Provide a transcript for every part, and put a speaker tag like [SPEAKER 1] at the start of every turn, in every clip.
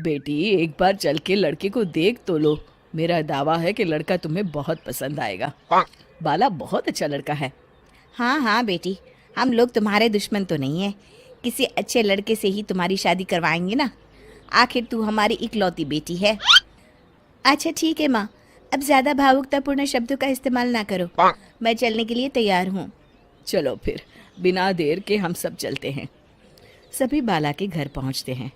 [SPEAKER 1] बेटी, एक बार चल के लड़के को देख तो लो। मेरा दावा है कि लड़का तुम्हें बहुत पसंद आएगा। बाला बहुत अच्छा लड़का है।
[SPEAKER 2] हाँ हाँ बेटी, हम लोग तुम्हारे दुश्मन तो नहीं है। किसी अच्छे लड़के से ही तुम्हारी शादी करवाएंगे ना। आखिर तू हमारी इकलौती बेटी है। अच्छा ठीक है माँ, अब ज़्यादा भावुकतापूर्ण शब्दों का इस्तेमाल ना करो। मैं चलने के लिए तैयार हूँ।
[SPEAKER 1] चलो फिर, बिना देर के हम सब चलते हैं। सभी बाला के घर पहुंचते हैं।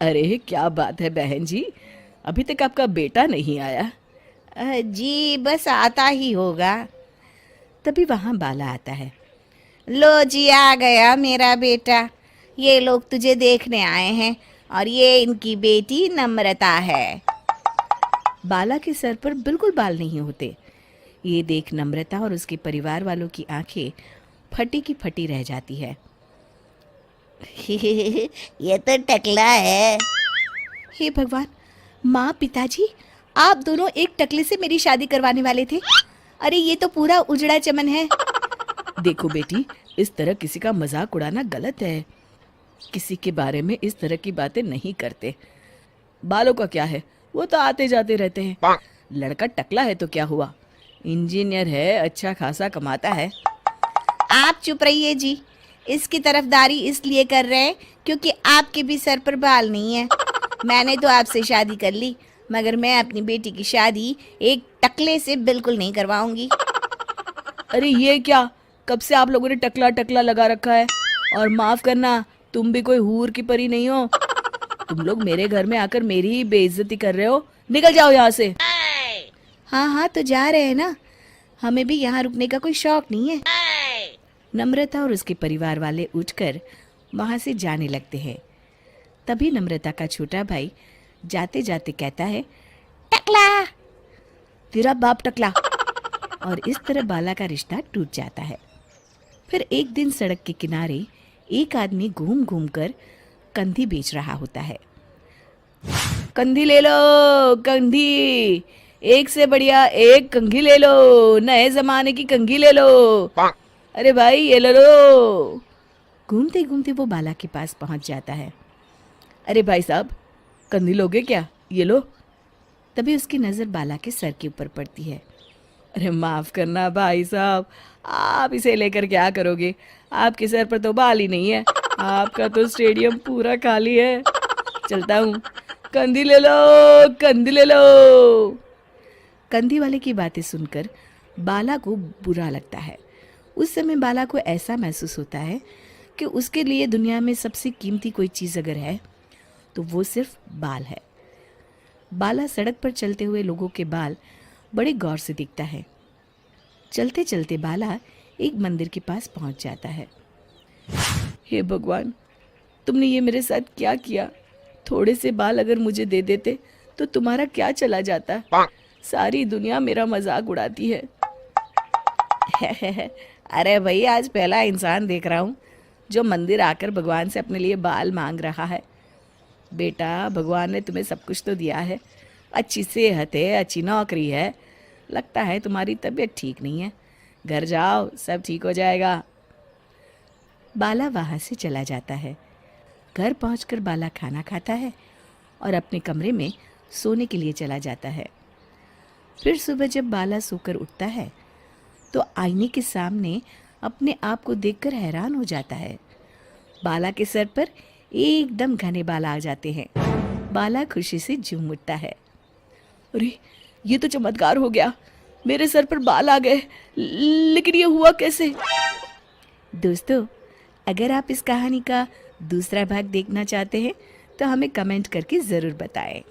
[SPEAKER 1] अरे क्या बात है बहन जी, अभी तक आपका बेटा नहीं आया?
[SPEAKER 2] जी बस आता ही होगा। तभी वहाँ बाला आता है। लो जी, आ गया मेरा बेटा। ये लोग तुझे देखने आए हैं और ये इनकी बेटी नम्रता है।
[SPEAKER 1] बाला के सर पर बिल्कुल बाल नहीं होते। ये देख नम्रता और उसके परिवार वालों की आंखें फटी की फटी रह जाती है।
[SPEAKER 2] ये तो टकला है। हे भगवान, माँ पिताजी, आप दोनों एक टकले से मेरी शादी करवाने वाले थे। अरे ये तो पूरा उजड़ा चमन है।
[SPEAKER 1] देखो बेटी, इस तरह किसी का मजाक उड़ाना गलत है। किसी के बारे में इस तरह की बातें नहीं करते। बालों का क्या है, वो तो आते जाते रहते हैं। लड़का टकला है तो क्या हुआ, इंजीनियर है, अच्छा खासा कमाता है।
[SPEAKER 2] आप चुप रहिए जी। इसकी तरफदारी इसलिए कर रहे हैं क्योंकि आपके भी सर पर बाल नहीं है। मैंने तो आपसे शादी कर ली, मगर मैं अपनी बेटी की शादी एक टकले से बिल्कुल नहीं करवाऊंगी।
[SPEAKER 1] अरे ये क्या, कब से आप लोगों ने टकला टकला लगा रखा है? और माफ करना, तुम भी कोई हूर की परी नहीं हो। तुम लोग मेरे घर में आकर मेरी ही बेइज्जती कर रहे हो। निकल जाओ यहाँ से।
[SPEAKER 2] हाँ हाँ, तो जा रहे हैं ना, हमें भी यहाँ रुकने का कोई शौक नहीं है।
[SPEAKER 1] नम्रता और उसके परिवार वाले उठकर वहां से जाने लगते हैं। तभी नम्रता का छोटा भाई जाते जाते कहता है,
[SPEAKER 2] टकला।
[SPEAKER 1] तेरा बाप टकला। और इस तरह बाला का रिश्ता टूट जाता है। फिर एक दिन सड़क के किनारे एक आदमी घूम घूम कर कंधी बेच रहा होता है। कंधी ले लो, कंधी, एक से बढ़िया एक कंघी ले लो, नए जमाने की कंघी ले लो। अरे भाई ये ले लो। घूमते घूमते वो बाला के पास पहुंच जाता है। अरे भाई साहब, कंधी लोगे क्या? ये लो। तभी उसकी नज़र बाला के सर के ऊपर पड़ती है। अरे माफ़ करना भाई साहब, आप इसे लेकर क्या करोगे? आपके सर पर तो बाल ही नहीं है। आपका तो स्टेडियम पूरा खाली है। चलता हूँ। कंधी ले लो, कंधी ले लो। कंधी वाले की बातें सुनकर बाला को बुरा लगता है। उस समय बाला को ऐसा महसूस होता है कि उसके लिए दुनिया में सबसे कीमती कोई चीज़ अगर है तो वो सिर्फ बाल है। बाला सड़क पर चलते हुए लोगों के बाल बड़े गौर से देखता है। चलते चलते बाला एक मंदिर के पास पहुंच जाता है। हे भगवान, तुमने ये मेरे साथ क्या किया? थोड़े से बाल अगर मुझे दे देते तो तुम्हारा क्या चला जाता? सारी दुनिया मेरा मजाक उड़ाती है।
[SPEAKER 2] अरे भाई, आज पहला इंसान देख रहा हूँ जो मंदिर आकर भगवान से अपने लिए बाल मांग रहा है।
[SPEAKER 1] बेटा, भगवान ने तुम्हें सब कुछ तो दिया है। अच्छी सेहत है, अच्छी नौकरी है। लगता है तुम्हारी तबीयत ठीक नहीं है। घर जाओ, सब ठीक हो जाएगा। बाला वहाँ से चला जाता है। घर पहुंचकर बाला खाना खाता है और अपने कमरे में सोने के लिए चला जाता है। फिर सुबह जब बाला सोकर उठता है तो आईने के सामने अपने आप को देखकर हैरान हो जाता है। बाला के सर पर एकदम घने बाल आ जाते हैं। बाला खुशी से झूम उठता है। अरे ये तो चमत्कार हो गया, मेरे सर पर बाल आ गए। लेकिन ये हुआ कैसे? दोस्तों, अगर आप इस कहानी का दूसरा भाग देखना चाहते हैं तो हमें कमेंट करके ज़रूर बताएं।